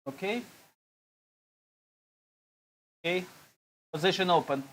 Okay. Okay. Position open.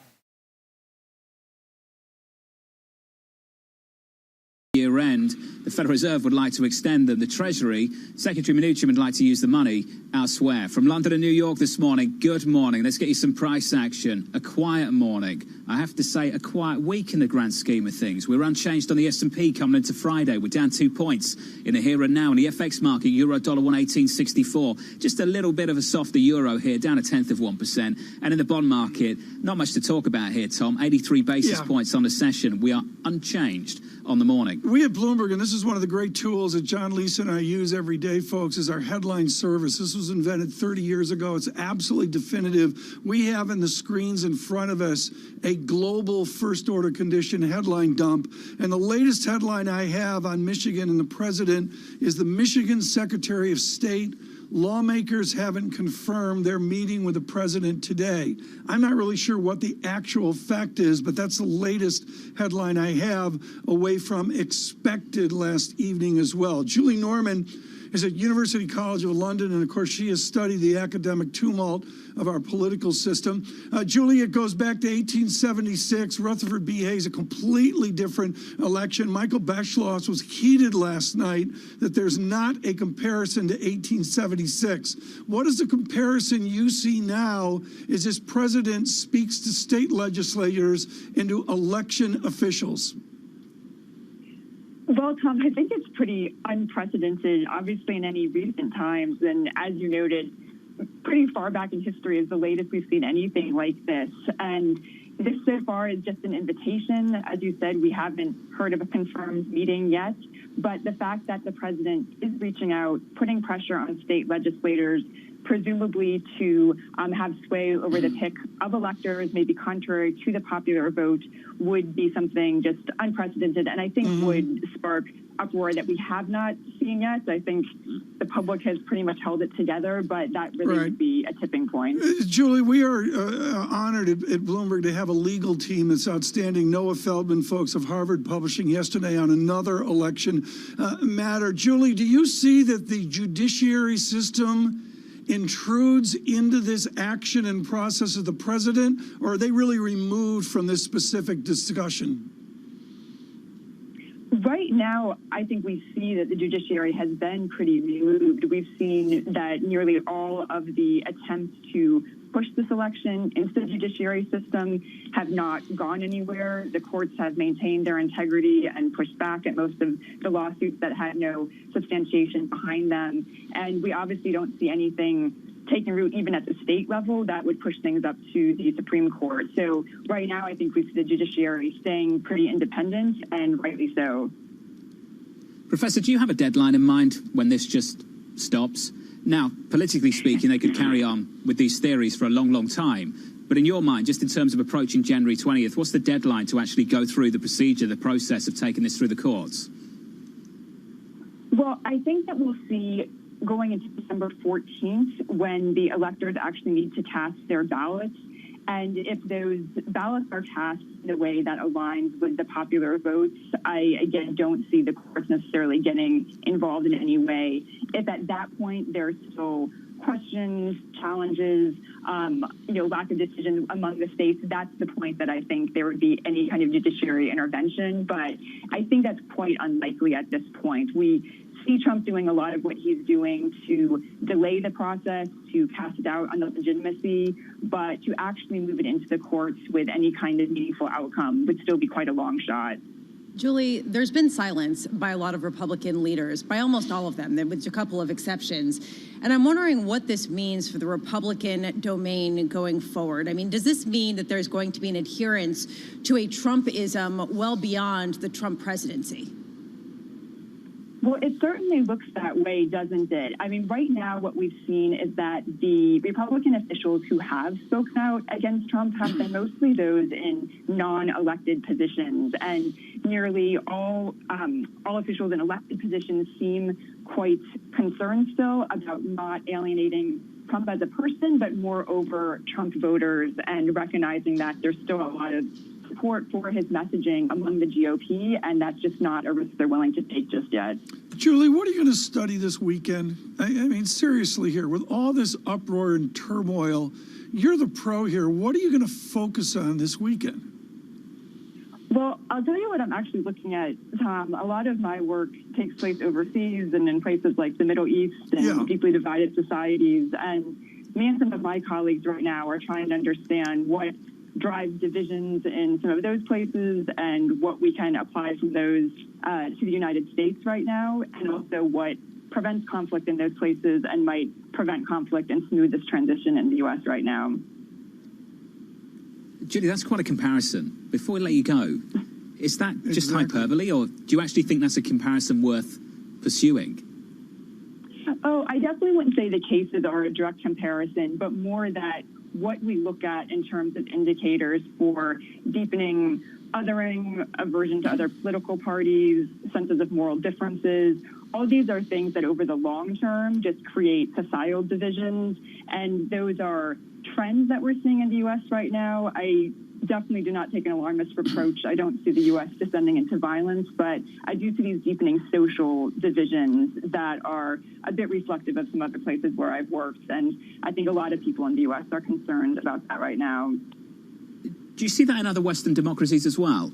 Year end, the Federal Reserve would like to extend them. The Treasury, Secretary Mnuchin would like to use the money elsewhere. From London and New York this morning, good morning. Let's get you some price action. A quiet morning. I have to say, a quiet week in the grand scheme of things. We're unchanged on the S&P coming into Friday. We're down 2 points in the here and now. In the FX market, euro dollar 118.64. Just a little bit of a softer euro here, down 0.1%. And in the bond market, not much to talk about here, Tom. 83 basis points on the session. We are unchanged on the morning. We at Bloomberg, and this is one of the great tools that John Lisa and I use every day, folks, is our headline service. This was invented 30 years ago. It's absolutely definitive. We have in the screens in front of us a global first order condition headline dump. And the latest headline I have on Michigan and the president is the Michigan Secretary of State. Lawmakers haven't confirmed their meeting with the president today. I'm not really sure what the actual fact is, but that's the latest headline I have, away from expected last evening as well. Julie Norman is at University College of London, and of course she has studied the academic tumult of our political system. Julie, it goes back to 1876. Rutherford B. Hayes, a completely different election. Michael Beschloss was heated last night that there's not a comparison to 1876. What is the comparison you see now as this president speaks to state legislators and to election officials? Well, Tom, I think it's pretty unprecedented, obviously, in any recent times. And as you noted, pretty far back in history is the latest we've seen anything like this. And this so far is just an invitation. As you said, we haven't heard of a confirmed meeting yet. But the fact that the president is reaching out, putting pressure on state legislators, presumably to have sway over the pick of electors, maybe contrary to the popular vote, would be something just unprecedented, and I think would spark uproar that we have not seen yet. I think the public has pretty much held it together, but that really would be a tipping point. Julie, we are honored at Bloomberg to have a legal team that's outstanding. Noah Feldman, folks of Harvard Publishing, yesterday on another election matter. Julie, do you see that the judiciary system intrudes into this action and process of the president, or are they really removed from this specific discussion? Right now, I think we see that the judiciary has been pretty removed. We've seen that nearly all of the attempts to push this election into the judiciary system have not gone anywhere. The courts have maintained their integrity and pushed back at most of the lawsuits that had no substantiation behind them. And we obviously don't see anything taking root even at the state level that would push things up to the Supreme Court. So right now, I think we see the judiciary staying pretty independent, and rightly so. Professor, do you have a deadline in mind when this just stops? Now, politically speaking, they could carry on with these theories for a long, long time. But in your mind, just in terms of approaching January 20th, what's the deadline to actually go through the procedure, the process of taking this through the courts? Well, I think that we'll see going into December 14th when the electors actually need to cast their ballots. And if those ballots are cast in a way that aligns with the popular votes, I, again, don't see the courts necessarily getting involved in any way. If at that point there's still questions, challenges, lack of decision among the states, that's the point that I think there would be any kind of judiciary intervention. But I think that's quite unlikely at this point. We see Trump doing a lot of what he's doing to delay the process, to cast doubt on the legitimacy, but to actually move it into the courts with any kind of meaningful outcome would still be quite a long shot. Julie, there's been silence by a lot of Republican leaders, by almost all of them, with a couple of exceptions. And I'm wondering what this means for the Republican domain going forward. I mean, does this mean that there's going to be an adherence to a Trumpism well beyond the Trump presidency? Well, it certainly looks that way, doesn't it? I mean, right now what we've seen is that the Republican officials who have spoken out against Trump have been mostly those in non-elected positions, and nearly all officials in elected positions seem quite concerned still about not alienating Trump as a person, but moreover Trump voters, and recognizing that there's still a lot of support for his messaging among the GOP, and that's just not a risk they're willing to take just yet. Julie, what are you going to study this weekend? I mean, seriously here, with all this uproar and turmoil, you're the pro here. What are you going to focus on this weekend? Well, I'll tell you what I'm actually looking at, Tom. A lot of my work takes place overseas and in places like the Middle East and deeply divided societies. And me and some of my colleagues right now are trying to understand what drives divisions in some of those places and what we can apply from those to the United States right now, and also what prevents conflict in those places and might prevent conflict and smooth this transition in the U.S. right now. Julie, that's quite a comparison. Before we let you go, is that just hyperbole, or do you actually think that's a comparison worth pursuing? Oh, I definitely wouldn't say the cases are a direct comparison, but more that what we look at in terms of indicators for deepening othering, aversion to other political parties, senses of moral differences, all these are things that over the long term just create societal divisions, and those are trends that we're seeing in the U.S. right now. I definitely do not take an alarmist approach. I don't see the U.S. descending into violence, but I do see these deepening social divisions that are a bit reflective of some other places where I've worked, and I think a lot of people in the U.S. are concerned about that right now. Do you see that in other Western democracies as well?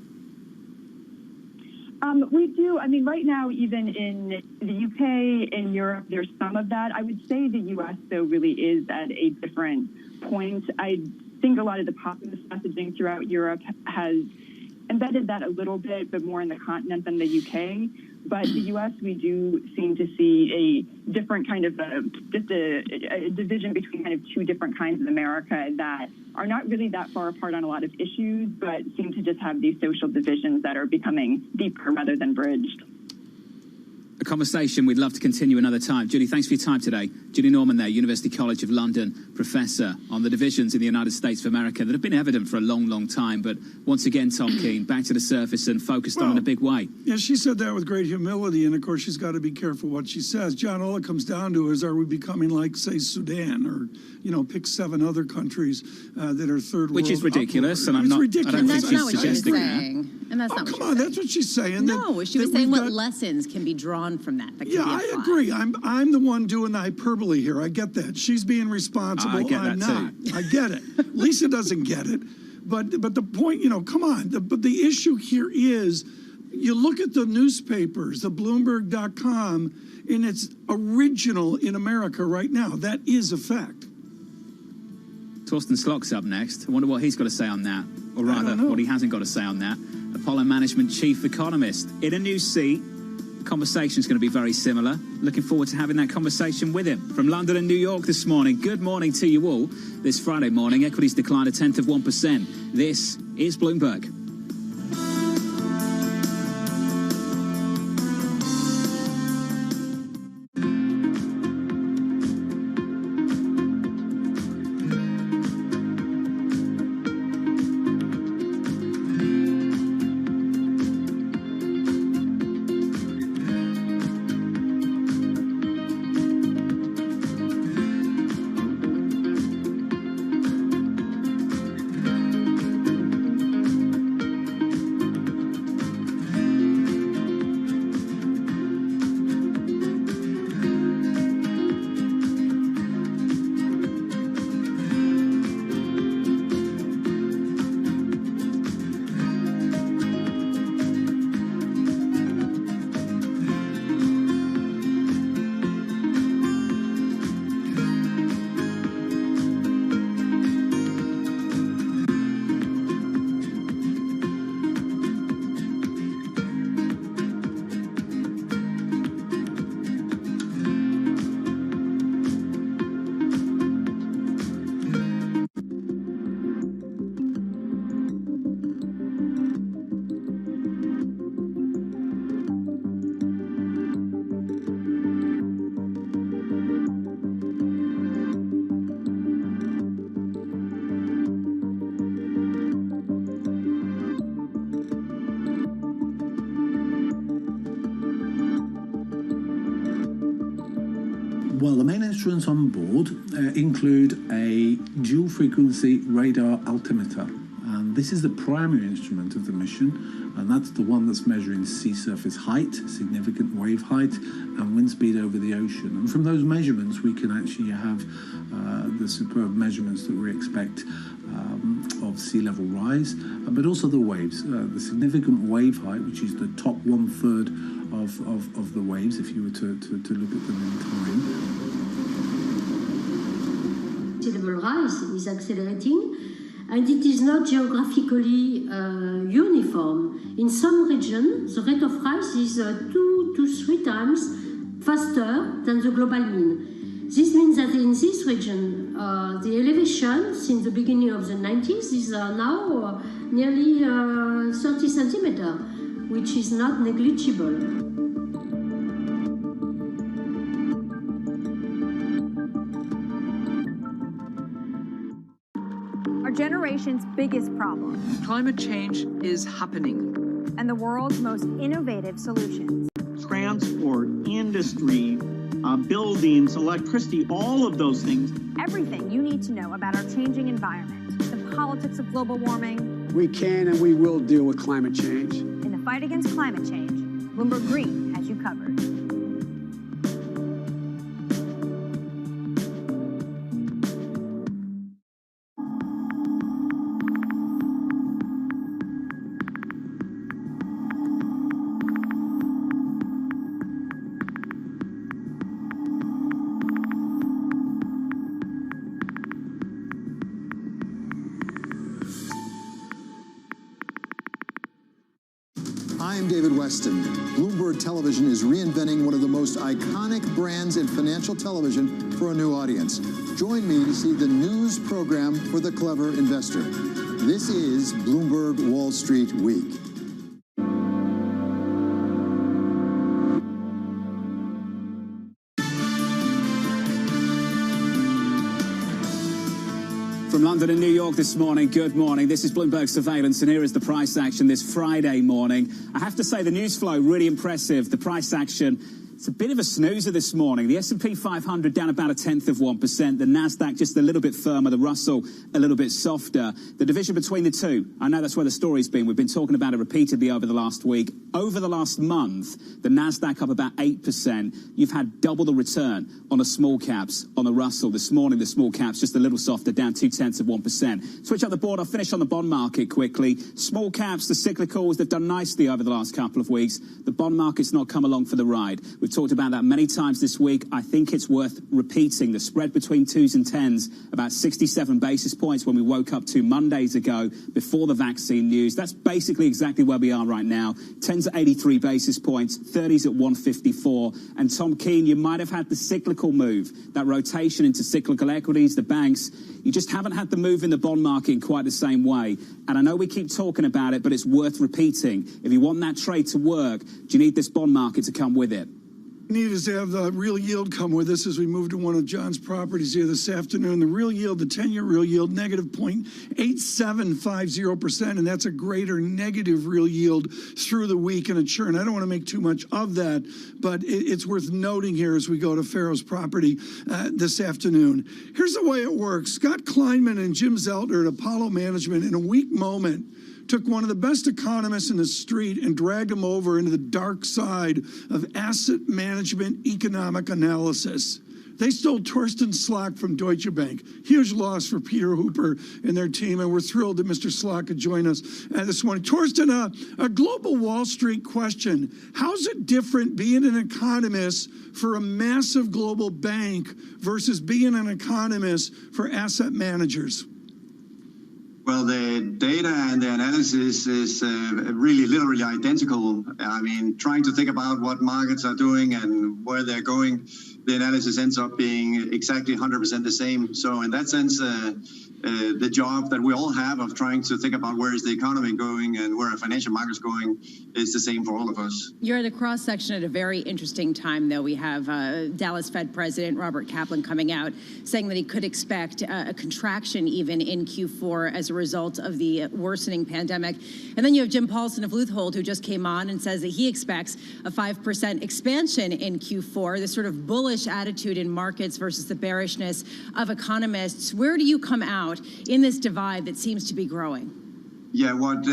We do. I mean, right now, even in the UK, in Europe, there's some of that. I would say the U.S., though, really is at a different point. I think a lot of the populist messaging throughout Europe has embedded that a little bit, but more in the continent than the UK. But the U.S., we do seem to see a different kind of a division between kind of two different kinds of America that are not really that far apart on a lot of issues, but seem to just have these social divisions that are becoming deeper rather than bridged. A conversation we'd love to continue another time. Julie, thanks for your time today. Julie Norman there, University College of London professor on the divisions in the United States of America that have been evident for a long, long time. But once again, Tom Keane, back to the surface and focused on in a big way. Yeah, she said that with great humility, and of course she's got to be careful what she says. John, all it comes down to is, are we becoming like, say, Sudan, or, you know, pick 7 other countries that are third world? Which is ridiculous, and I'm it's not. ridiculous. And that's not what she was suggesting saying. And that's not what she was Come on, saying. that's what she's saying. No, she was saying what lessons can be drawn from that. That can Yeah, be I applied. agree. I'm the one doing the hyperbole here. I get that. She's being responsible. I get I'm that not. too. I get it. Lisa doesn't get it. But the point, you know, come on. But the issue here is, you look at the newspapers, the Bloomberg.com, and it's original in America right now. That is a fact. Torsten Slok's up next. I wonder what he's got to say on that, or rather, what he hasn't got to say on that. Apollo Management Chief Economist in a new seat. The conversation's going to be very similar. Looking forward to having that conversation with him. From London and New York this morning, good morning to you all. This Friday morning, equities declined 0.1%. This is Bloomberg. Well, the main instruments on board include a dual frequency radar altimeter, and This is the primary instrument of the mission, and that's the one that's measuring sea surface height, significant wave height, and wind speed over the ocean. And from those measurements, we can actually have the superb measurements that we expect of sea level rise, but also the waves. The significant wave height, which is the top 1/3 of the waves, if you were to look at them in time. Sea level rise is accelerating, and it is not geographically uniform. In some regions, the rate of rise is 2 to 3 times faster than the global mean. This means that in this region, the elevation since the beginning of the 90s is now nearly 30 centimeters, which is not negligible. Our generation's biggest problem. Climate change is happening. And the world's most innovative solutions. Transport, industry, buildings, electricity, all of those things. Everything you need to know about our changing environment, the politics of global warming. We can and we will deal with climate change. In the fight against climate change, Bloomberg Green has you covered. I'm David Weston. Bloomberg Television is reinventing one of the most iconic brands in financial television for a new audience. Join me to see the news program for the clever investor. This is Bloomberg Wall Street Week. From London and New York this morning, good morning. This is Bloomberg Surveillance, and here is the price action this Friday morning. I have to say the news flow really impressive. The price action, it's a bit of a snoozer this morning. The S&P 500 down about 0.1%. The Nasdaq just a little bit firmer. The Russell a little bit softer. The division between the two, I know that's where the story's been. We've been talking about it repeatedly over the last week. Over the last month, the Nasdaq up about 8%. You've had double the return on the small caps on the Russell. This morning, the small caps just a little softer, down 0.2%. Switch up the board. I'll finish on the bond market quickly. Small caps, the cyclicals, they've done nicely over the last couple of weeks. The bond market's not come along for the ride. We've talked about that many times this week. I think it's worth repeating. The spread between 2s and 10s, about 67 basis points when we woke up 2 Mondays ago before the vaccine news. That's basically exactly where we are right now. 10s at 83 basis points, 30s at 154. And Tom Keene, you might have had the cyclical move, that rotation into cyclical equities, the banks. You just haven't had the move in the bond market in quite the same way. And I know we keep talking about it, but it's worth repeating. If you want that trade to work, do you need this bond market to come with it? Need is to have the real yield come with us as we move to one of John's properties here this afternoon. The real yield, the 10-year real yield, negative 0.8750%, and that's a greater negative real yield through the week in a churn. I don't want to make too much of that, but it's worth noting here as we go to Farrow's property this afternoon. Here's the way it works. Scott Kleinman and Jim Zeltner at Apollo Management, in a weak moment, took one of the best economists in the street and dragged him over into the dark side of asset management economic analysis. They stole Torsten Slok from Deutsche Bank. Huge loss for Peter Hooper and their team, and we're thrilled that Mr. Slok could join us this morning. Torsten, a global Wall Street question. How's it different being an economist for a massive global bank versus being an economist for asset managers? Well, the data and the analysis is really literally identical. I mean, trying to think about what markets are doing and where they're going, the analysis ends up being exactly 100% the same. So in that sense, the job that we all have of trying to think about where is the economy going and where are financial markets going is the same for all of us. You're at a cross section at a very interesting time, though. We have Dallas Fed President Robert Kaplan coming out saying that he could expect a contraction even in Q4 as a result of the worsening pandemic. And then you have Jim Paulson of Luthold, who just came on and says that he expects a 5% expansion in Q4, this sort of bullish attitude in markets versus the bearishness of economists. Where do you come out in this divide that seems to be growing? Yeah, what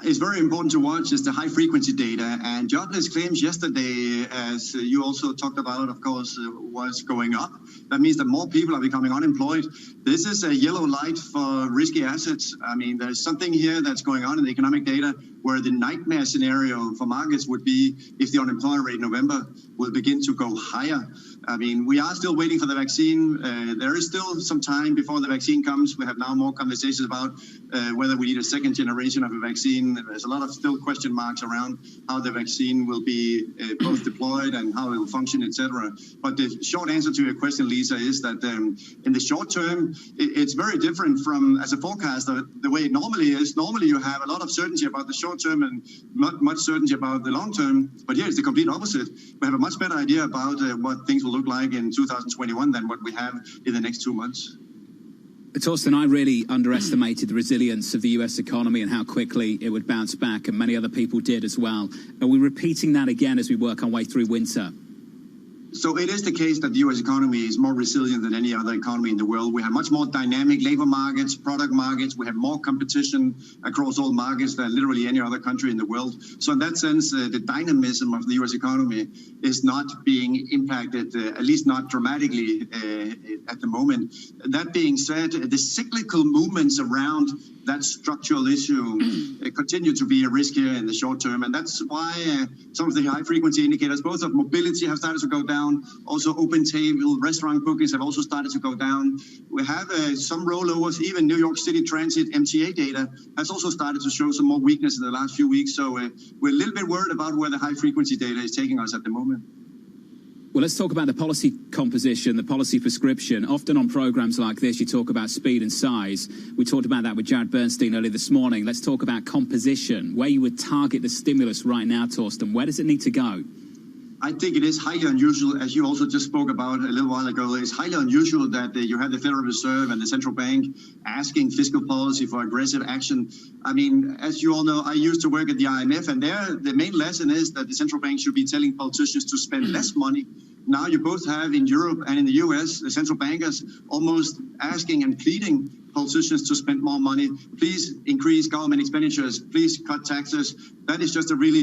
is very important to watch is the high frequency data, and jobless claims yesterday, as you also talked about, of course, was going up. That means that more people are becoming unemployed. This is a yellow light for risky assets. I mean, there's something here that's going on in the economic data where the nightmare scenario for markets would be if the unemployment rate in November will begin to go higher. I mean, we are still waiting for the vaccine. There is still some time before the vaccine comes. We have now more conversations about whether we need a second generation of a vaccine. There's a lot of still question marks around how the vaccine will be both deployed and how it will function, etc. But the short answer to your question, Lisa, is that in the short term, it's very different from as a forecaster the way it normally is. Normally, you have a lot of certainty about the short term and not much certainty about the long term. But here it's the complete opposite. We have a much better idea about what things will look like in 2021 than what we have in the next 2 months. Torsten, I really underestimated the resilience of the US economy and how quickly it would bounce back, and many other people did as well. Are we repeating that again as we work our way through winter? So it is the case that the U.S. economy is more resilient than any other economy in the world. We have much more dynamic labor markets, product markets. We have more competition across all markets than literally any other country in the world. So in that sense, the dynamism of the U.S. economy is not being impacted, at least not dramatically at the moment. That being said, the cyclical movements around that structural issue continue to be a risk here in the short term. And that's why some of the high frequency indicators, both of mobility have started to go down. Also open table restaurant bookings have also started to go down. We have some rollovers, even New York City transit MTA data has also started to show some more weakness in the last few weeks. So we're a little bit worried about where the high frequency data is taking us at the moment. Well, let's talk about the policy composition, the policy prescription. Often on programs like this, you talk about speed and size. We talked about that with Jared Bernstein earlier this morning. Let's talk about composition, where you would target the stimulus right now, Torsten. Where does it need to go? I think it is highly unusual, as you also just spoke about a little while ago, it's highly unusual that you have the Federal Reserve and the central bank asking fiscal policy for aggressive action. I mean, as you all know, I used to work at the IMF, and there the main lesson is that the central bank should be telling politicians to spend less money. Now you both have in Europe and in the US, the central bankers almost asking and pleading politicians to spend more money. Please increase government expenditures. Please cut taxes. That is just a really...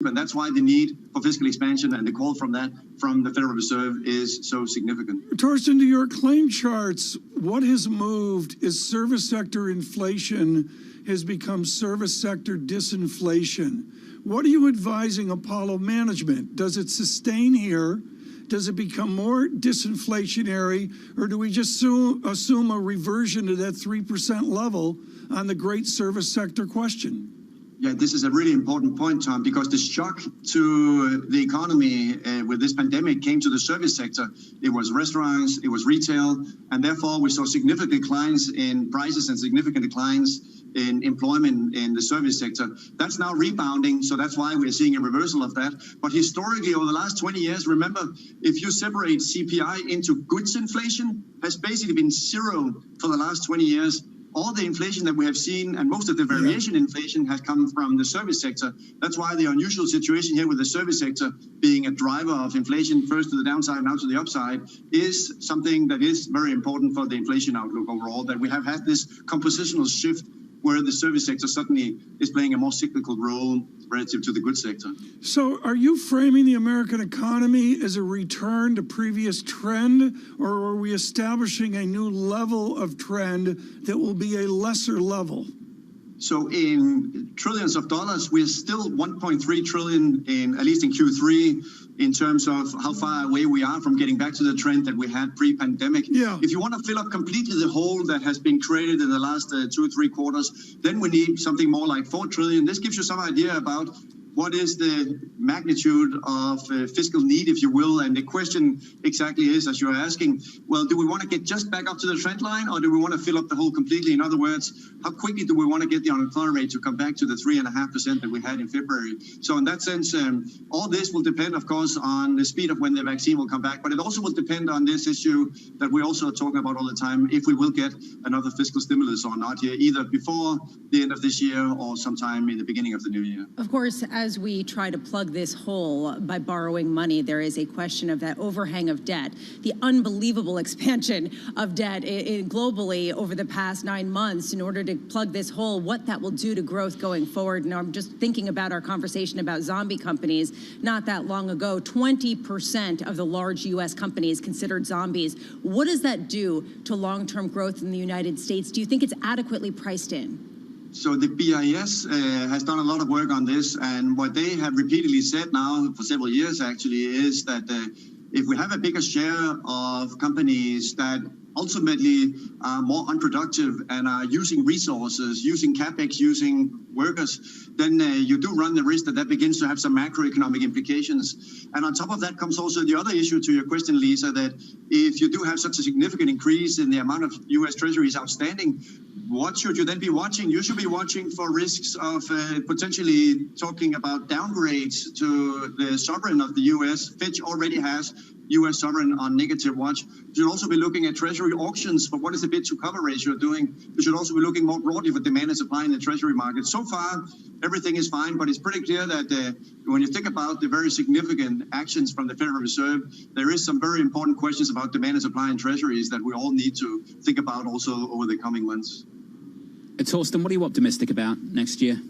And that's why the need for fiscal expansion and the call from that from the Federal Reserve is so significant. Torsten, to your claim charts, what has moved is service sector inflation has become service sector disinflation. What are you advising Apollo management? Does it sustain here? Does it become more disinflationary? Or do we just assume a reversion to that 3% level on the great service sector question? Yeah, this is a really important point, Tom, because the shock to the economy with this pandemic came to the service sector. It was restaurants, it was retail, and therefore we saw significant declines in prices and significant declines in employment in the service sector. That's now rebounding, so that's why we're seeing a reversal of that. But historically, over the last 20 years, remember, if you separate CPI into goods inflation, has basically been zero for the last 20 years. All the inflation that we have seen and most of the variation inflation has come from the service sector. That's why the unusual situation here with the service sector being a driver of inflation, first to the downside, now to the upside, is something that is very important for the inflation outlook overall, that we have had this compositional shift where the service sector suddenly is playing a more cyclical role relative to the goods sector. So are you framing the American economy as a return to previous trend, or are we establishing a new level of trend that will be a lesser level? So in trillions of dollars, we're still 1.3 trillion in, at least in Q3, in terms of how far away we are from getting back to the trend that we had pre-pandemic. Yeah. If you want to fill up completely the hole that has been created in the last 2 or 3 quarters, then we need something more like 4 trillion. This gives you some idea about what is the magnitude of fiscal need, if you will. And the question exactly is, as you're asking, well, do we want to get just back up to the trend line, or do we want to fill up the hole completely? In other words, how quickly do we want to get the unemployment rate to come back to the 3.5% that we had in February? So in that sense, all this will depend, of course, on the speed of when the vaccine will come back. But it also will depend on this issue that we also are talking about all the time, if we will get another fiscal stimulus or not here, either before the end of this year or sometime in the beginning of the new year. Of course, as we try to plug this hole by borrowing money, there is a question of that overhang of debt, the unbelievable expansion of debt globally over the past 9 months in order to plug this hole, what that will do to growth going forward. And I'm just thinking about our conversation about zombie companies not that long ago. 20% of the large U.S. companies considered zombies. What does that do to long-term growth in the United States? Do you think it's adequately priced in? So the BIS has done a lot of work on this, and what they have repeatedly said now for several years actually is that if we have a bigger share of companies that ultimately are more unproductive and are using resources, using capex, using workers, then you do run the risk that that begins to have some macroeconomic implications. And on top of that comes also the other issue to your question, Lisa, that if you do have such a significant increase in the amount of U.S. treasuries outstanding, what should you then be watching? You should be watching for risks of potentially talking about downgrades to the sovereign of the U.S. Fitch already has U.S. sovereign on negative watch. You should also be looking at treasury auctions for what is the bid to cover ratio doing. You should also be looking more broadly for demand and supply in the treasury market. So far, everything is fine, but it's pretty clear that when you think about the very significant actions from the Federal Reserve, there is some very important questions about demand and supply in treasuries that we all need to think about also over the coming months. Torsten, what are you optimistic about next year?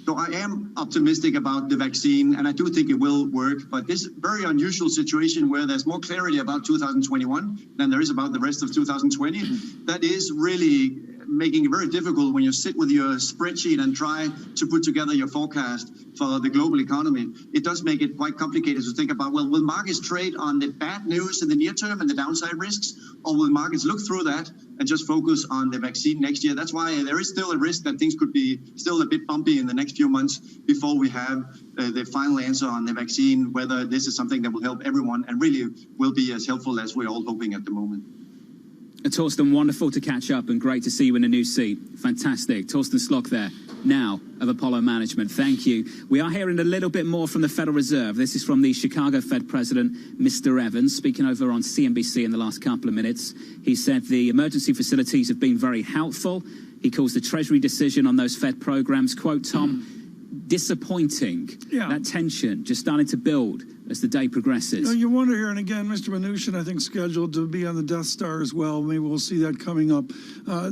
So I am optimistic about the vaccine, and I do think it will work. But this very unusual situation where there's more clarity about 2021 than there is about the rest of 2020, that is really making it very difficult when you sit with your spreadsheet and try to put together your forecast for the global economy. It does make it quite complicated to think about, well, will markets trade on the bad news in the near term and the downside risks, or will markets look through that and just focus on the vaccine next year? That's why there is still a risk that things could be still a bit bumpy in the next few months before we have the final answer on the vaccine, whether this is something that will help everyone and really will be as helpful as we're all hoping at the moment. Torsten, wonderful to catch up and great to see you in a new seat. Fantastic. Torsten Slok there, now of Apollo Management. Thank you. We are hearing a little bit more from the Federal Reserve. This is from the Chicago Fed President, Mr. Evans, speaking over on CNBC in the last couple of minutes. He said the emergency facilities have been very helpful. He calls the Treasury decision on those Fed programs, quote, Tom, disappointing. Yeah. That tension just starting to build as the day progresses. You know, you wonder here, and again, Mr. Mnuchin, I think, scheduled to be on the Death Star as well. Maybe we'll see that coming up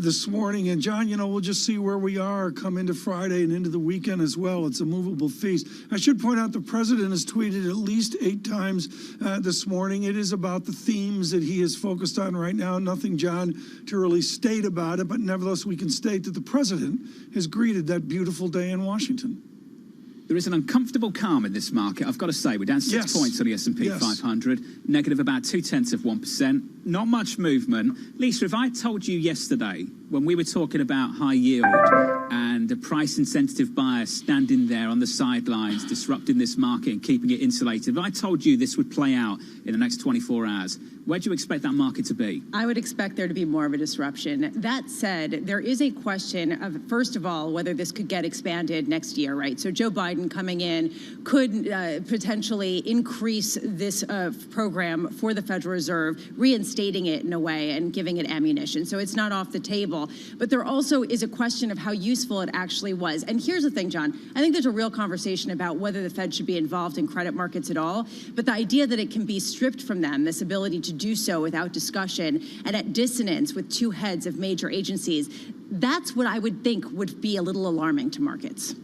this morning. And, John, you know, we'll just see where we are come into Friday and into the weekend as well. It's a movable feast. I should point out the president has tweeted at least 8 times this morning. It is about the themes that he is focused on right now. Nothing, John, to really state about it, but nevertheless, we can state that the president has greeted that beautiful day in Washington. There is an uncomfortable calm in this market, I've got to say. We're down 6 points on the S&P 500, negative about 0.2%. Not much movement. Lisa, if I told you yesterday, when we were talking about high yield and the price-insensitive buyers standing there on the sidelines, disrupting this market and keeping it insulated, if I told you this would play out in the next 24 hours, where do you expect that market to be? I would expect there to be more of a disruption. That said, there is a question of, first of all, whether this could get expanded next year, right? So Joe Biden coming in could potentially increase this program for the Federal Reserve, reinstating it in a way and giving it ammunition. So it's not off the table. But there also is a question of how useful it actually was. And here's the thing, John. I think there's a real conversation about whether the Fed should be involved in credit markets at all. But the idea that it can be stripped from them, this ability to do so without discussion and at dissonance with 2 heads of major agencies, that's what I would think would be a little alarming to markets.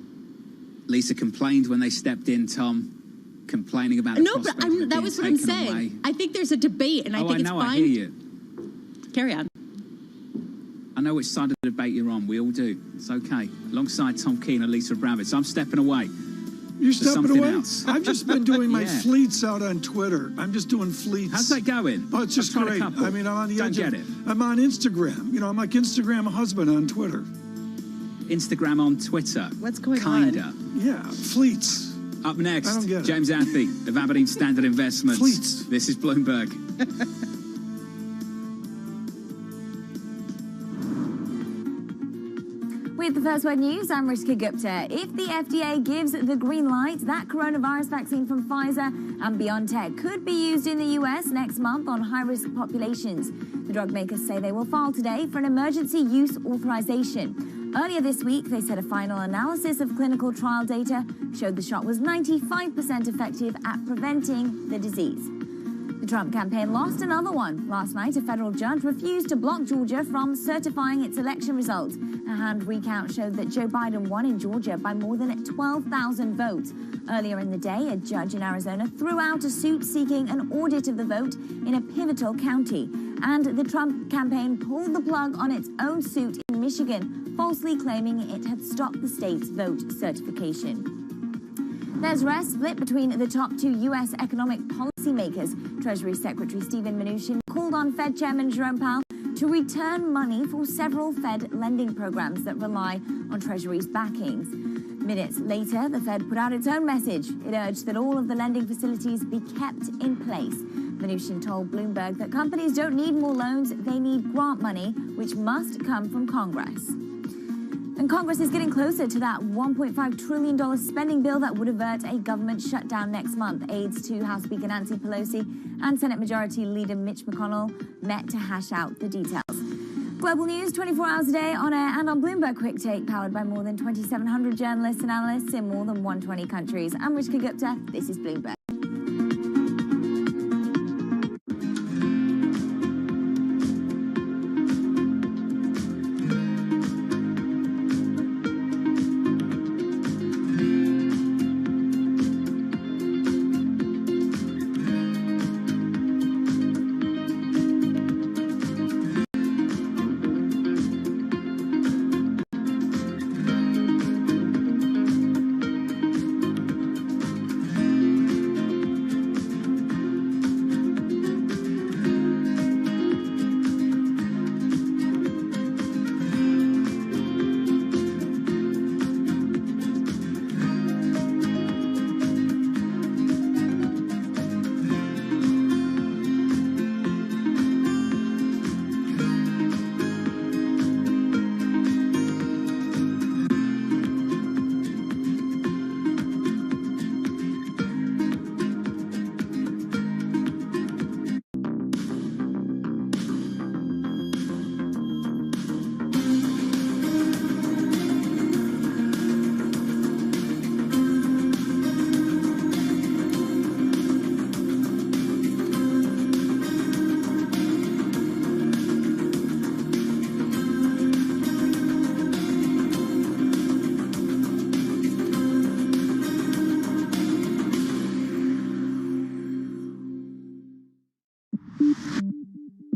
Lisa complained when they stepped in, Tom, complaining about the prospect of it being that was what I'm saying. away. I think there's a debate, and I think it's fine. I hear you. Carry on. I know which side of the debate you're on. We all do. It's okay. Alongside Tom Keene and Lisa Bravitz, I'm stepping away. You're stepping away? Else. I've just been doing my fleets out on Twitter. I'm just doing fleets. How's that going? Oh, it's just great. I mean, I'm on the edge of it. I'm on Instagram. You know, I'm like Instagram husband on Twitter. Instagram on Twitter. What's going Kinda. Yeah, fleets. Up next, I don't get it. James Athey of Aberdeen Standard Investments. Fleets. This is Bloomberg. With the First Word News, I'm Rishka Gupta. If the FDA gives the green light, that coronavirus vaccine from Pfizer and BioNTech could be used in the US next month on high-risk populations. The drug makers say they will file today for an emergency use authorization. Earlier this week, they said a final analysis of clinical trial data showed the shot was 95% effective at preventing the disease. The Trump campaign lost another one. Last night, a federal judge refused to block Georgia from certifying its election results. A hand recount showed that Joe Biden won in Georgia by more than 12,000 votes. Earlier in the day, a judge in Arizona threw out a suit seeking an audit of the vote in a pivotal county. And the Trump campaign pulled the plug on its own suit in Michigan, falsely claiming it had stopped the state's vote certification. There's rest split between the top two U.S. economic policymakers. Treasury Secretary Steven Mnuchin called on Fed Chairman Jerome Powell to return money for several Fed lending programs that rely on Treasury's backings. Minutes later, the Fed put out its own message. It urged that all of the lending facilities be kept in place. Mnuchin told Bloomberg that companies don't need more loans, they need grant money, which must come from Congress. And Congress is getting closer to that $1.5 trillion spending bill that would avert a government shutdown next month. Aides to House Speaker Nancy Pelosi and Senate Majority Leader Mitch McConnell met to hash out the details. Global news 24 hours a day on air and on Bloomberg Quick Take, powered by more than 2,700 journalists and analysts in more than 120 countries. I'm Rishka Gupta. This is Bloomberg.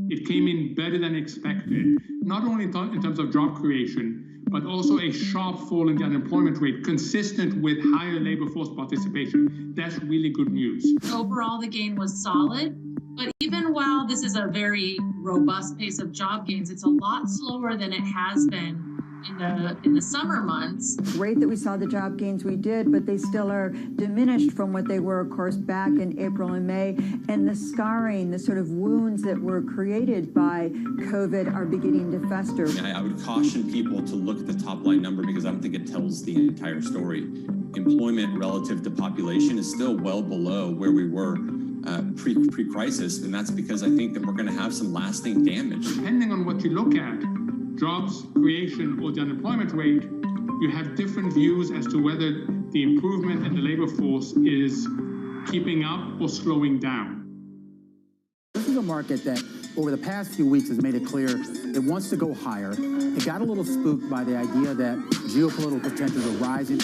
It came in better than expected, not only in terms of job creation, but also a sharp fall in the unemployment rate consistent with higher labor force participation. That's really good news. Overall, the gain was solid, but even while this is a very robust pace of job gains, it's a lot slower than it has been in the summer months. Great that we saw the job gains we did, but they still are diminished from what they were, of course, back in April and May. And the scarring, the sort of wounds that were created by COVID are beginning to fester. I would caution people to look at the top line number because I don't think it tells the entire story. Employment relative to population is still well below where we were pre-crisis, and that's because I think that we're going to have some lasting damage. Depending on what you look at, jobs creation or the unemployment rate, you have different views as to whether the improvement in the labor force is keeping up or slowing down. This is a market that over the past few weeks has made it clear it wants to go higher. It got a little spooked by the idea that geopolitical tensions are rising.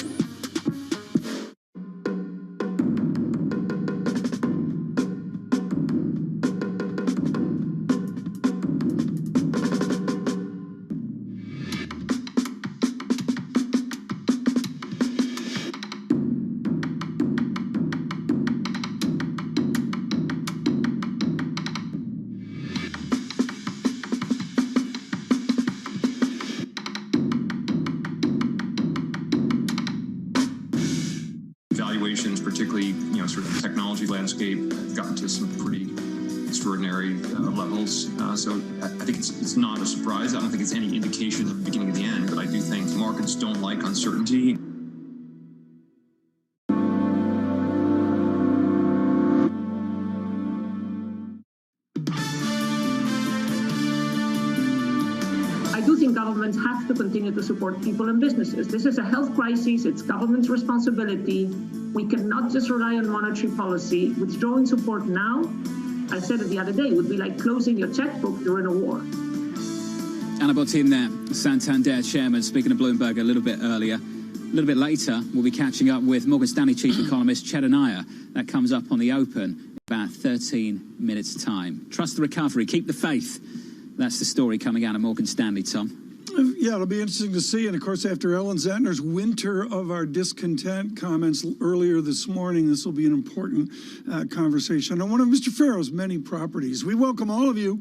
Valuations, particularly, sort of the technology landscape, have gotten to some pretty extraordinary levels. So I think it's not a surprise. I don't think it's any indication of the beginning of the end, but I do think markets don't like uncertainty. I do think governments have to continue to support people and businesses. This is a health crisis. It's government's responsibility. We cannot just rely on monetary policy. Withdrawing support now, I said it the other day, would be like closing your checkbook during a war. Anna Botín there, Santander chairman, speaking of Bloomberg a little bit earlier. A little bit later, we'll be catching up with Morgan Stanley chief economist Chet Anaya. That comes up on the Open in about 13 minutes' time. Trust the recovery, keep the faith. That's the story coming out of Morgan Stanley, Tom. Yeah, it'll be interesting to see. And, of course, after Ellen Zentner's winter of our discontent comments earlier this morning, this will be an important conversation on one of Mr. Farrow's many properties. We welcome all of you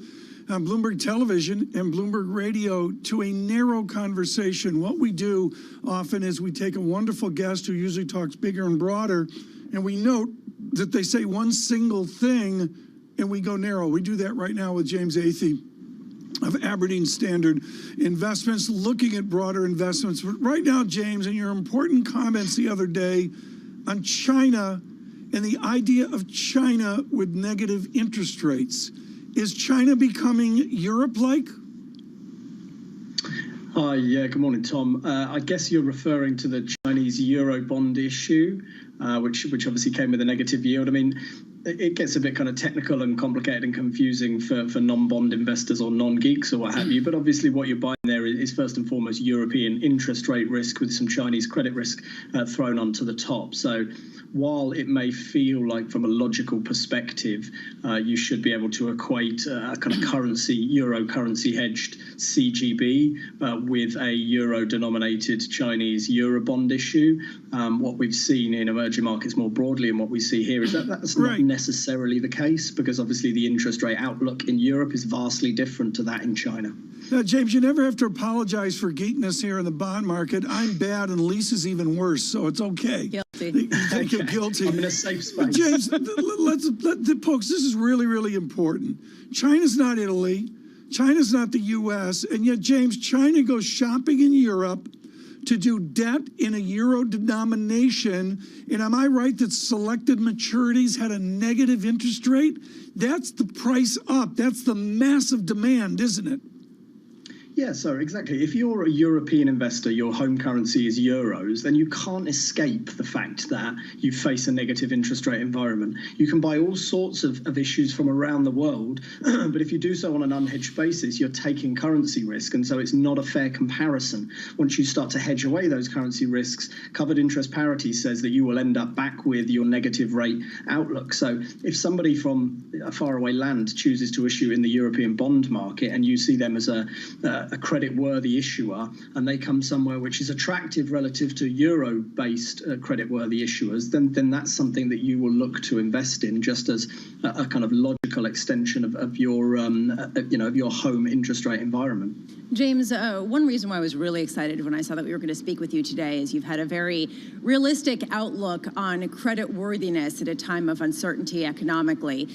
on Bloomberg Television and Bloomberg Radio to a narrow conversation. What we do often is we take a wonderful guest who usually talks bigger and broader, and we note that they say one single thing, and we go narrow. We do that right now with James Athey of Aberdeen Standard Investments, looking at broader investments. But right now, James, in your important comments the other day on China and the idea of China with negative interest rates, is China becoming Europe-like? Hi, yeah, good morning, Tom. I guess you're referring to the Chinese Euro bond issue, which obviously came with a negative yield. I mean, it gets a bit kind of technical and complicated and confusing for non-bond investors or non-geeks or what have you. But obviously what you're buying there is first and foremost European interest rate risk with some Chinese credit risk thrown onto the top. So while it may feel like from a logical perspective, you should be able to equate a kind of currency, euro currency hedged CGB with a euro denominated Chinese Eurobond issue. What we've seen in emerging markets more broadly and what we see here is that that's not necessarily the case, because obviously the interest rate outlook in Europe is vastly different to that in China. James, you never have to apologize for geekness here in the bond market. I'm bad and Lisa's even worse, so it's okay. Guilty. You can get guilty. I'm in a safe space. James, folks, this is really, really important. China's not Italy. China's not the U.S. And yet, James, China goes shopping in Europe to do debt in a euro denomination. And am I right that selected maturities had a negative interest rate? That's the price up. That's the massive demand, isn't it? Yeah, so exactly. If you're a European investor, your home currency is euros, then you can't escape the fact that you face a negative interest rate environment. You can buy all sorts of issues from around the world, but if you do so on an unhedged basis, you're taking currency risk, and so it's not a fair comparison. Once you start to hedge away those currency risks, covered interest parity says that you will end up back with your negative rate outlook. So if somebody from a faraway land chooses to issue in the European bond market and you see them as a credit-worthy issuer, and they come somewhere which is attractive relative to euro-based credit-worthy issuers, then that's something that you will look to invest in, just as a kind of logical extension of your of your home interest rate environment. James, one reason why I was really excited when I saw that we were going to speak with you today is you've had a very realistic outlook on credit worthiness at a time of uncertainty economically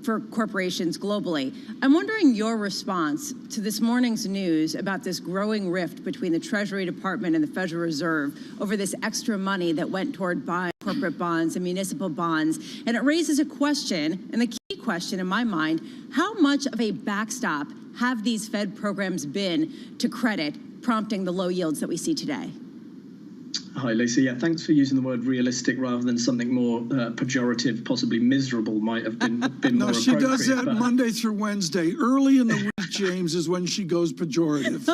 for corporations globally. I'm wondering your response to this morning's news about this growing rift between the Treasury Department and the Federal Reserve over this extra money that went toward buying corporate bonds and municipal bonds. And it raises a question, and the key question in my mind, how much of a backstop have these Fed programs been to credit, prompting the low yields that we see today? Hi, Lisa. Yeah, thanks for using the word realistic rather than something more pejorative, possibly miserable might have been more appropriate. No, she does that Monday through Wednesday. Early in the week, James, is when she goes pejorative.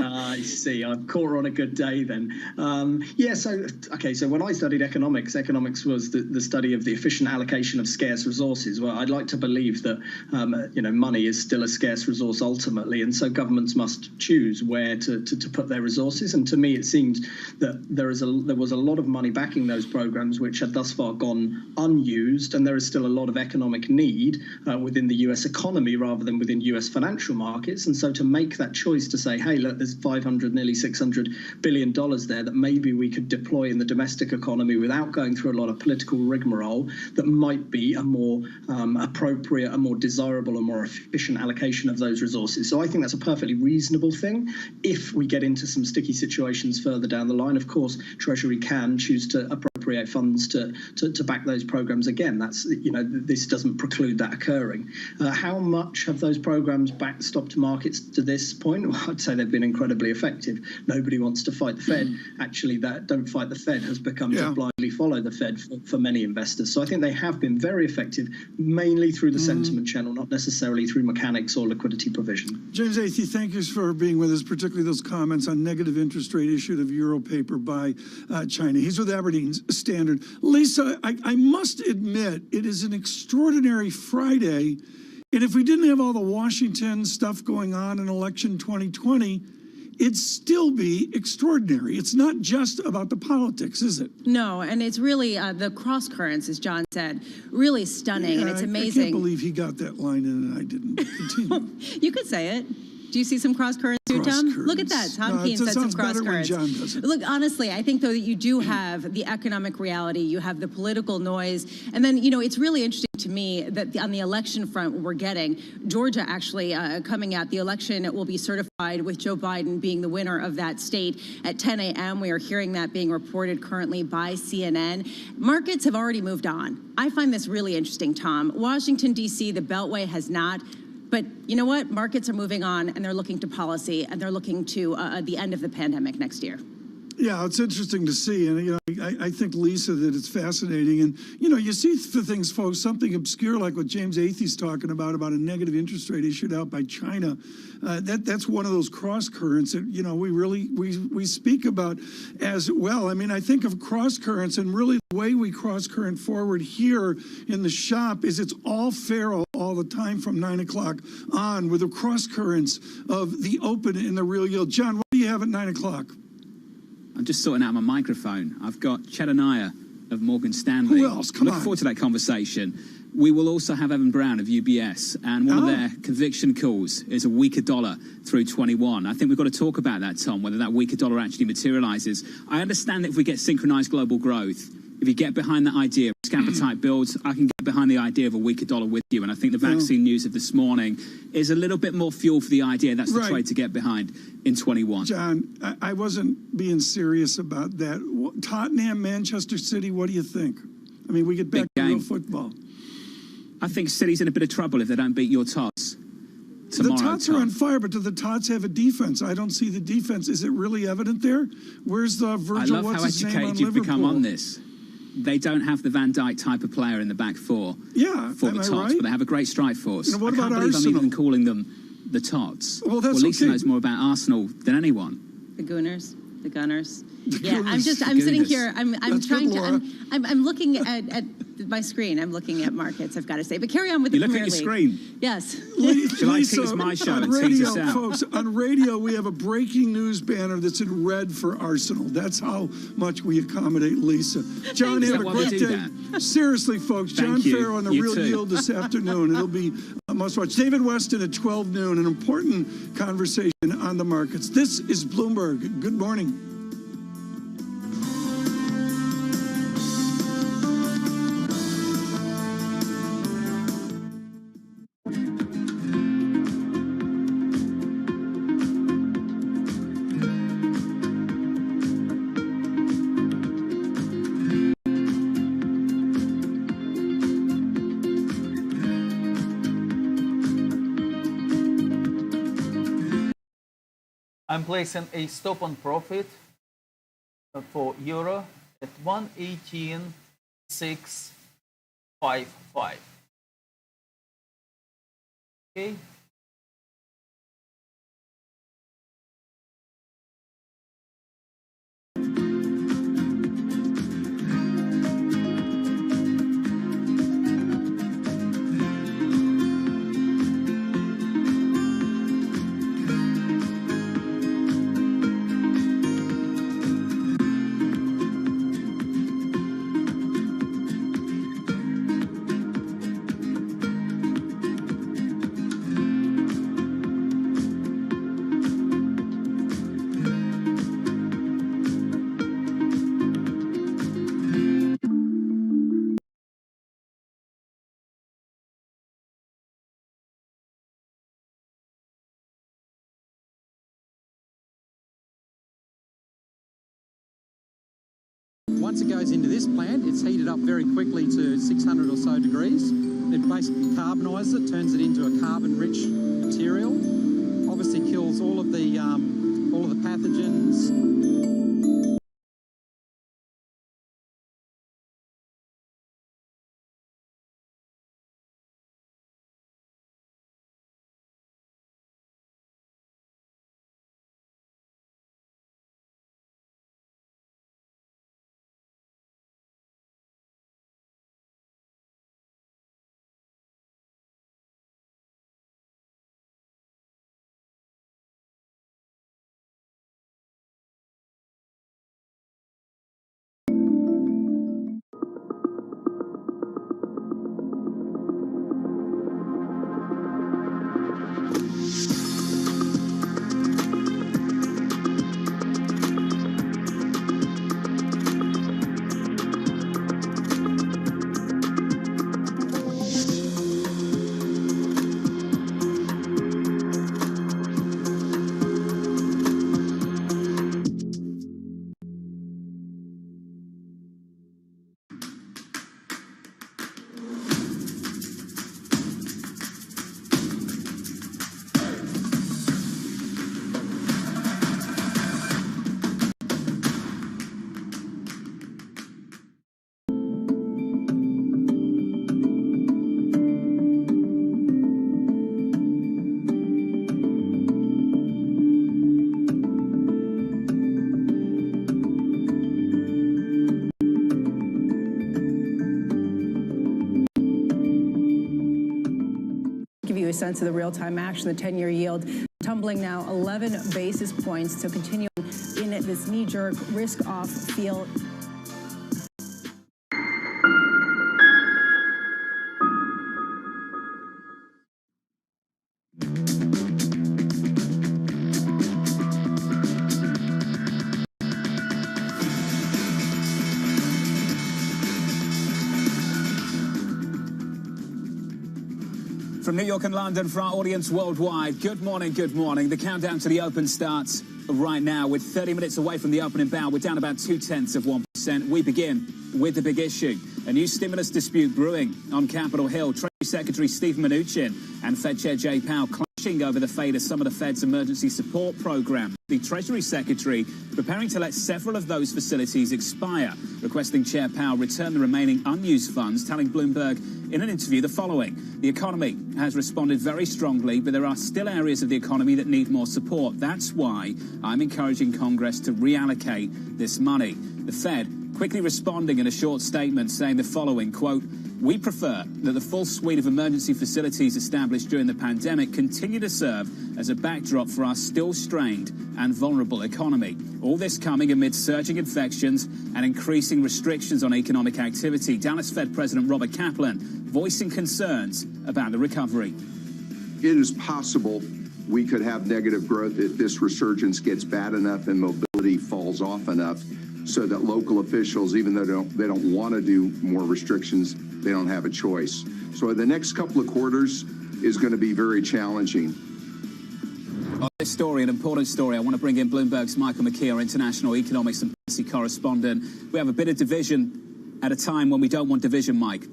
I see. I've caught her on a good day then. So when I studied economics was the study of the efficient allocation of scarce resources. Well, I'd like to believe that, money is still a scarce resource ultimately, and so governments must choose where to put their resources. And to me, it seems that there was a lot of money backing those programs which had thus far gone unused, and there is still a lot of economic need within the US economy rather than within US financial markets. And so to make that choice to say, hey, look, there's nearly $600 billion there that maybe we could deploy in the domestic economy without going through a lot of political rigmarole, that might be a more appropriate, a more desirable, a more efficient allocation of those resources. So I think that's a perfectly reasonable thing. If we get into some sticky situations further down the line, of course, Treasury can choose to appropriate appropriate funds to back those programs again. That's, this doesn't preclude that occurring. How much have those programs backstopped markets to this point? Well, I'd say they've been incredibly effective. Nobody wants to fight the Fed. Actually, that don't fight the Fed has become to blindly follow the Fed for many investors. So I think they have been very effective, mainly through the sentiment channel, not necessarily through mechanics or liquidity provision. James Athey, thank you for being with us, particularly those comments on negative interest rate issued of euro paper by China. He's with Aberdeen Standard. Lisa, I must admit, it is an extraordinary Friday. And if we didn't have all the Washington stuff going on in election 2020, it'd still be extraordinary. It's not just about the politics, is it? No, and it's really the cross currents, as John said, really stunning, and it's amazing. I can't believe he got that line in and I didn't. Continue. You could say it. Do you see some cross currents too, Tom? Look at that. Tom Keene said some cross currents. Look, honestly, I think, though, that you do have the economic reality, you have the political noise, and then, it's really interesting to me that on the election front, we're getting Georgia actually coming out. The election will be certified with Joe Biden being the winner of that state at 10 a.m. We are hearing that being reported currently by CNN. Markets have already moved on. I find this really interesting, Tom. Washington, D.C., the Beltway has not. But you know what? Markets are moving on, and they're looking to policy, and they're looking to the end of the pandemic next year. Yeah, it's interesting to see. And, I think, Lisa, that it's fascinating. And, you see for things, folks, something obscure like what James Athey's talking about a negative interest rate issued out by China. That's one of those cross currents that, we speak about as well. I mean, I think of cross currents, and really the way we cross current forward here in the shop is it's all Faro all the time from 9 o'clock on with the cross currents of the open and the real yield. John, what do you have at 9 o'clock? I'm just sorting out my microphone. I've got Chetanaya of Morgan Stanley. Who else? Come on. Look forward to that conversation. We will also have Evan Brown of UBS, and one of their conviction calls is a weaker dollar through 21. I think we've got to talk about that, Tom, whether that weaker dollar actually materializes. I understand that if we get synchronized global growth, if you get behind that idea, risk appetite builds, I can get behind the idea of a weaker dollar with you. And I think the vaccine news of this morning is a little bit more fuel for the idea. That's the trade to get behind in 21. John, I wasn't being serious about that. Tottenham, Manchester City, what do you think? I mean, we get back to real football. I think City's in a bit of trouble if they don't beat your Tots tomorrow. The Tots are on fire, but do the Tots have a defense? I don't see the defense. Is it really evident there? Where's the Virgil? I love how educated you've become on this. They don't have the Van Dijk type of player in the back four for the Tots, but they have a great strike force. What I can't about believe Arsenal? I'm even calling them the Tots. Well, that's Lisa knows more about Arsenal than anyone. The Gooners, the Gunners. Yeah, I'm sitting here. I'm trying to. I'm looking at my screen. I'm looking at markets, I've got to say. But carry on with the Premier League. You look at your screen? Yes. Lisa, my show on and radio, us out. folks, on radio, we have a breaking news banner that's in red for Arsenal. That's how much we accommodate Lisa. John, have a great day. Seriously, folks, John Farrow on the Real Yield this afternoon. It'll be a must watch. David Weston at 12 noon, an important conversation on the markets. This is Bloomberg. Good morning. I'm placing a stop on profit for euro at 118.655. Okay. once it goes into this plant, it's heated up very quickly to 600 or so degrees. It basically carbonizes it, turns it into a carbon-rich material. Obviously kills all of the pathogens. Give you a sense of the real-time action, the 10-year yield tumbling now 11 basis points, so continuing in this knee-jerk risk-off feel. From New York and London for our audience worldwide, good morning, good morning. The countdown to the open starts right now. With 30 minutes away from the opening bell, we're down about 0.2%. We begin with the big issue. A new stimulus dispute brewing on Capitol Hill. Treasury Secretary Steve Mnuchin and Fed Chair Jay Powell clashing over the fate of some of the Fed's emergency support program. The Treasury Secretary preparing to let several of those facilities expire, requesting Chair Powell return the remaining unused funds, telling Bloomberg in an interview the following: the economy has responded very strongly, but there are still areas of the economy that need more support. That's why I'm encouraging Congress to reallocate this money. The Fed quickly responding in a short statement saying the following, quote, "We prefer that the full suite of emergency facilities established during the pandemic continue to serve as a backdrop for our still strained and vulnerable economy." All this coming amid surging infections and increasing restrictions on economic activity. Dallas Fed President Robert Kaplan voicing concerns about the recovery. It is possible we could have negative growth if this resurgence gets bad enough and mobility falls off enough so that local officials, even though they don't want to do more restrictions, they don't have a choice. So the next couple of quarters is going to be very challenging. On this story, an important story, I want to bring in Bloomberg's Michael McKee, our international economics and policy correspondent. We have a bit of division at a time when we don't want division, Mike.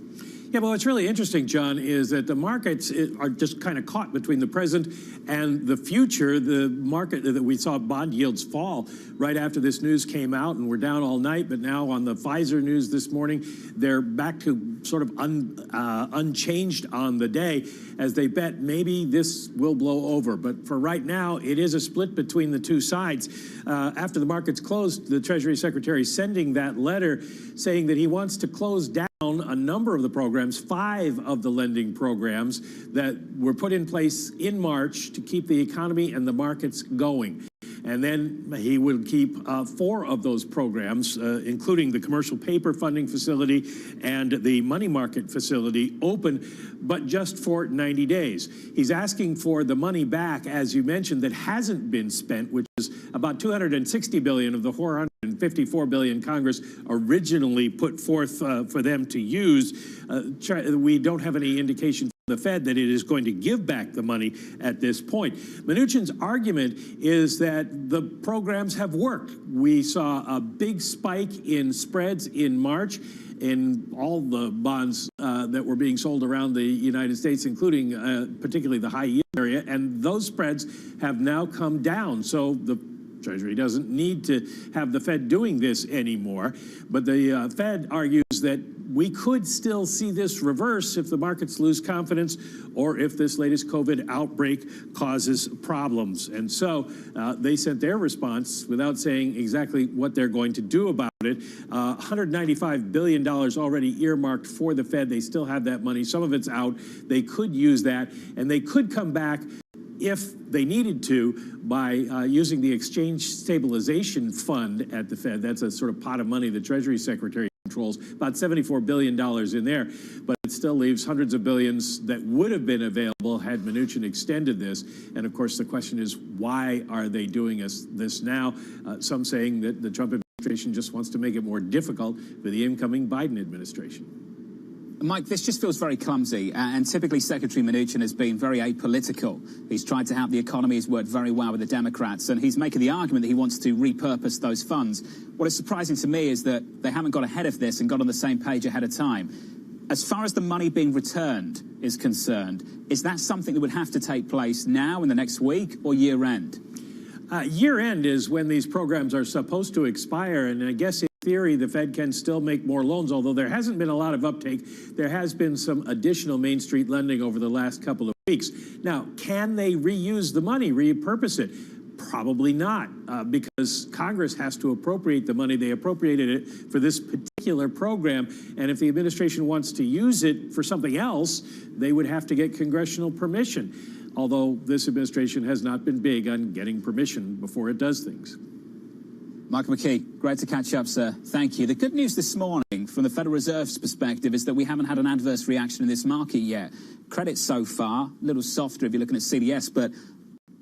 Yeah, well, what's really interesting, John, is that the markets are just kind of caught between the present and the future. The market that we saw bond yields fall right after this news came out, and we're down all night. But now on the Pfizer news this morning, they're back to sort of unchanged on the day as they bet maybe this will blow over. But for right now, it is a split between the two sides. After the markets closed, the Treasury Secretary sending that letter saying that he wants to close down a number of the programs, 5 of the lending programs that were put in place in March to keep the economy and the markets going. And then he will keep 4 of those programs, including the commercial paper funding facility and the money market facility, open, but just for 90 days. He's asking for the money back, as you mentioned, that hasn't been spent, which is about $260 billion of the $454 billion Congress originally put forth for them to use. We don't have any indication the Fed that it is going to give back the money at this point. Mnuchin's argument is that the programs have worked. We saw a big spike in spreads in March in all the bonds that were being sold around the United States, including particularly the high yield area, and those spreads have now come down. So the Treasury doesn't need to have the Fed doing this anymore. But the Fed argues that we could still see this reverse if the markets lose confidence or if this latest COVID outbreak causes problems. And so they sent their response without saying exactly what they're going to do about it. $195 billion already earmarked for the Fed. They still have that money. Some of it's out. They could use that, and they could come back if they needed to by using the Exchange Stabilization Fund at the Fed. That's a sort of pot of money the Treasury Secretary controls, about $74 billion in there, but it still leaves hundreds of billions that would have been available had Mnuchin extended this. And of course, the question is, why are they doing this now? Some saying that the Trump administration just wants to make it more difficult for the incoming Biden administration. Mike, this just feels very clumsy, and typically Secretary Mnuchin has been very apolitical. He's tried to help the economy, he's worked very well with the Democrats, and he's making the argument that he wants to repurpose those funds. What is surprising to me is that they haven't got ahead of this and got on the same page ahead of time. As far as the money being returned is concerned, is that something that would have to take place now in the next week or year end? Year end is when these programs are supposed to expire, and I guess in theory the Fed can still make more loans, although there hasn't been a lot of uptake. There has been some additional Main Street lending over the last couple of weeks. Now, can they reuse the money, repurpose it? Probably not, because Congress has to appropriate the money. They appropriated it for this particular program, and if the administration wants to use it for something else, they would have to get congressional permission. Although this administration has not been big on getting permission before it does things. Michael McKee, great to catch up, sir. Thank you. The good news this morning from the Federal Reserve's perspective is that we haven't had an adverse reaction in this market yet. Credit so far, a little softer if you're looking at CDS, but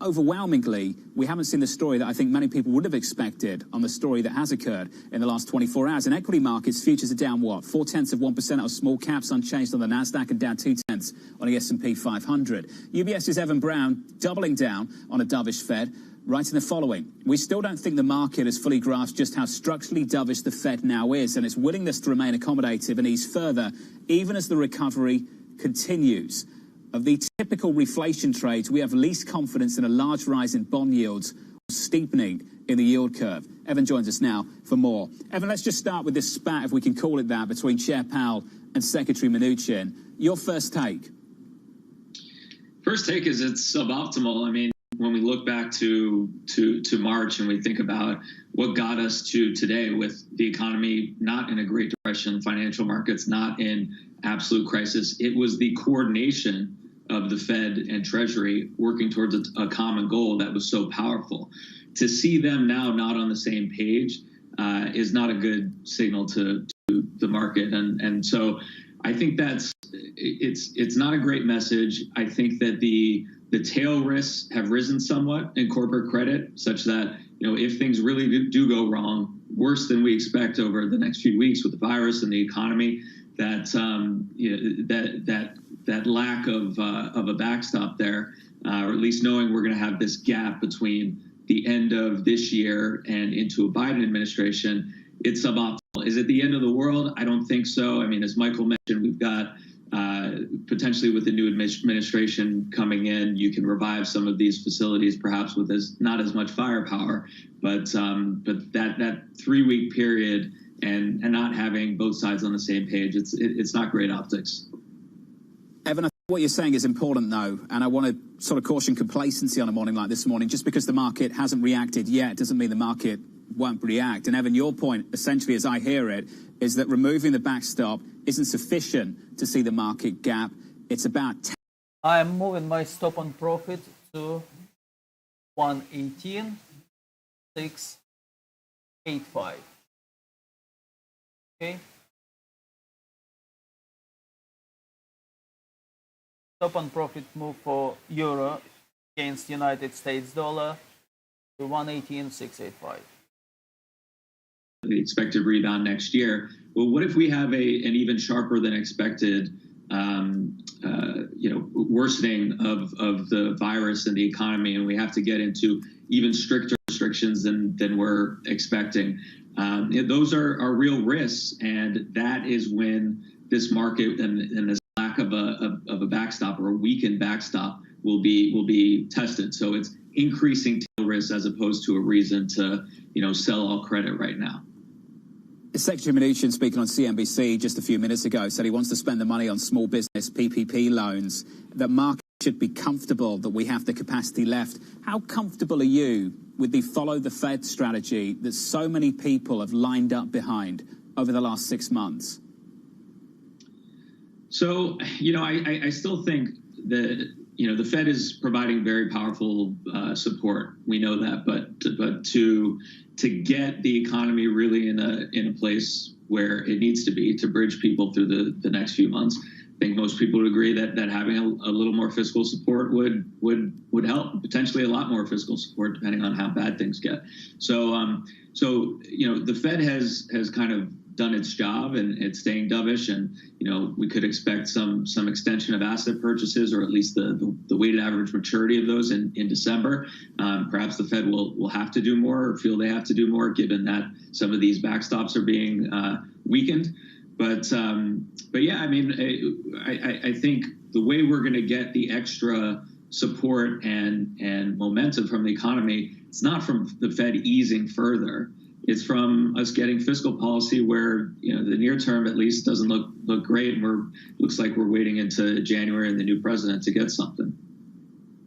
overwhelmingly, we haven't seen the story that I think many people would have expected on the story that has occurred in the last 24 hours. In equity markets, futures are down, what, 0.4% of small caps, unchanged on the NASDAQ, and down 0.2 on the S&P 500. UBS's Evan Brown doubling down on a dovish Fed, writing the following: we still don't think the market has fully grasped just how structurally dovish the Fed now is and its willingness to remain accommodative and ease further, even as the recovery continues. Of the typical reflation trades, we have least confidence in a large rise in bond yields or steepening in the yield curve. Evan joins us now for more. Evan, let's just start with this spat, if we can call it that, between Chair Powell and Secretary Mnuchin. Your first take? First take is it's suboptimal. I mean, when we look back to March and we think about what got us to today with the economy not in a great depression, financial markets not in absolute crisis, it was the coordination of the Fed and Treasury working towards a common goal that was so powerful. To see them now not on the same page is not a good signal to the market. And so I think it's not a great message. I think that the tail risks have risen somewhat in corporate credit, such that, you know, if things really do go wrong, worse than we expect over the next few weeks with the virus and the economy, that that lack of a backstop there, or at least knowing we're going to have this gap between the end of this year and into a Biden administration, it's suboptimal. Is it the end of the world? I don't think so. I mean, as Michael mentioned, we've got potentially with the new administration coming in, you can revive some of these facilities, perhaps with not as much firepower, but that 3-week period and not having both sides on the same page, it's not great optics. Evan, I think what you're saying is important, though, and I want to sort of caution complacency on a morning like this morning. Just because the market hasn't reacted yet doesn't mean the market won't react. And Evan, your point, essentially, as I hear it, is that removing the backstop isn't sufficient to see the market gap. It's about... I am moving my stop on profit to 118.685. Okay. Stop on profit move for euro against United States dollar to 118.685. The expected rebound next year. Well, what if we have an even sharper than expected worsening of the virus and the economy, and we have to get into even stricter restrictions than we're expecting. Those are real risks, and that is when this market and this lack of a backstop or a weakened backstop will be tested. So it's increasing tail risk as opposed to a reason to sell all credit right now. Secretary Mnuchin, speaking on CNBC just a few minutes ago, said he wants to spend the money on small business PPP loans. The market should be comfortable that we have the capacity left. How comfortable are you with the follow the Fed strategy that so many people have lined up behind over the last 6 months? So, I still think that, the Fed is providing very powerful support. We know that, but to get the economy really in a place where it needs to be to bridge people through the next few months, I think most people would agree that having a little more fiscal support would help, potentially a lot more fiscal support depending on how bad things get. So the Fed has kind of done its job, and it's staying dovish, and we could expect some extension of asset purchases, or at least the weighted average maturity of those in December. Perhaps the Fed will have to do more, or feel they have to do more, given that some of these backstops are being weakened. But yeah, I think the way we're going to get the extra support and momentum from the economy, it's not from the Fed easing further. It's from us getting fiscal policy where, the near term at least doesn't look great, and looks like we're waiting into January and the new president to get something.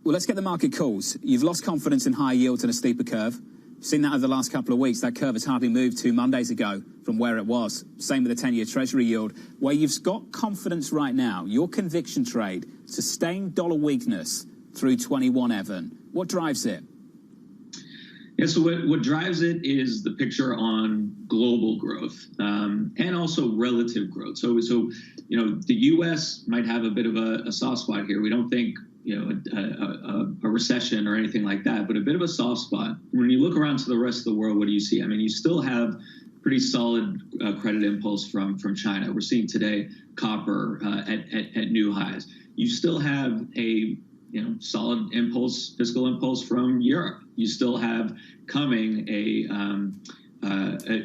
Well, let's get the market calls. You've lost confidence in high yields and a steeper curve. You've seen that over the last couple of weeks. That curve has hardly moved 2 Mondays ago from where it was. Same with the 10-year Treasury yield, where you've got confidence right now. Your conviction trade, sustained dollar weakness through 21, Evan. What drives it? Yeah, so what drives it is the picture on global growth and also relative growth. So the U.S. might have a bit of a soft spot here. We don't think a recession or anything like that, but a bit of a soft spot. When you look around to the rest of the world, what do you see? You still have pretty solid credit impulse from China. We're seeing today copper at new highs. You still have a solid impulse, fiscal impulse from Europe. You still have coming a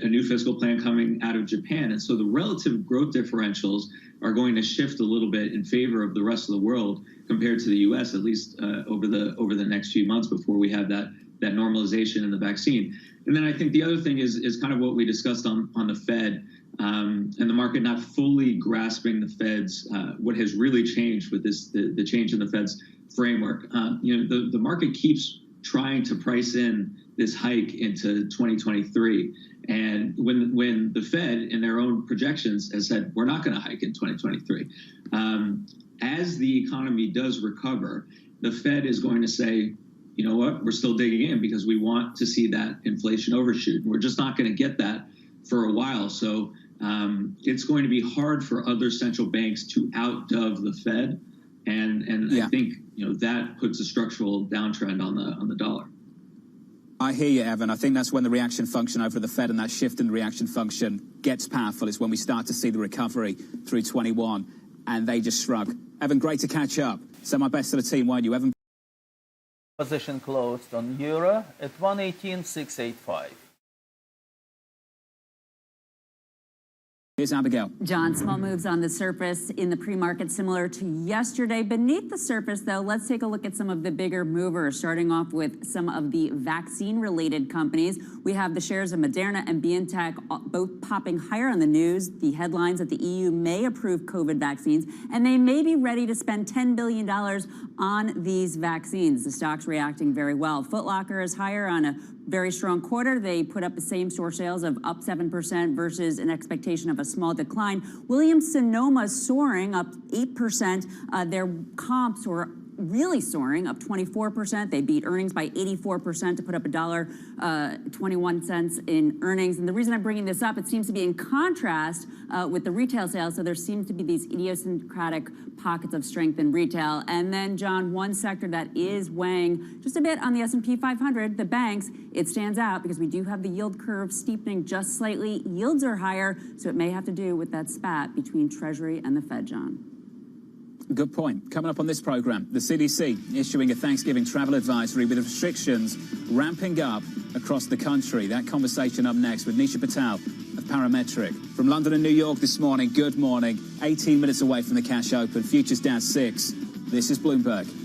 new fiscal plan coming out of Japan. And so the relative growth differentials are going to shift a little bit in favor of the rest of the world compared to the U.S., at least over the next few months before we have that normalization in the vaccine. And then I think the other thing is kind of what we discussed on the Fed and the market not fully grasping the Fed's, what has really changed with the change in the Fed's framework. The market keeps trying to price in this hike into 2023. And when the Fed in their own projections has said, we're not going to hike in 2023, as the economy does recover, the Fed is going to say, you know what, we're still digging in because we want to see that inflation overshoot. We're just not going to get that for a while. So it's going to be hard for other central banks to outdove the Fed. And yeah. I think that puts a structural downtrend on the dollar. I hear you, Evan. I think that's when the reaction function over the Fed and that shift in the reaction function gets powerful, is when we start to see the recovery through 21, and they just shrug. Evan, great to catch up. Send my best to the team, won't you, Evan? Position closed on euro at 118.685. Here's Abigail. John, small moves on the surface in the pre-market similar to yesterday. Beneath the surface, though, let's take a look at some of the bigger movers, starting off with some of the vaccine-related companies. We have the shares of Moderna and BioNTech both popping higher on the news. The headlines that the EU may approve COVID vaccines, and they may be ready to spend $10 billion on these vaccines. The stock's reacting very well. Foot Locker is higher on a very strong quarter. They put up the same-store sales of up 7% versus an expectation of a small decline. Williams-Sonoma soaring up 8%. Their comps were really soaring, up 24%. They beat earnings by 84% to put up $1.21 in earnings. And the reason I'm bringing this up, it seems to be in contrast with the retail sales. So there seems to be these idiosyncratic pockets of strength in retail. And then, John, one sector that is weighing just a bit on the S&P 500, the banks, it stands out because we do have the yield curve steepening just slightly. Yields are higher, so it may have to do with that spat between Treasury and the Fed, John. Good point. Coming up on this program, the CDC issuing a Thanksgiving travel advisory with restrictions ramping up across the country. That conversation up next with Nisha Patel of Parametric. From London and New York this morning, good morning. 18 minutes away from the cash open. Futures down 6. This is Bloomberg.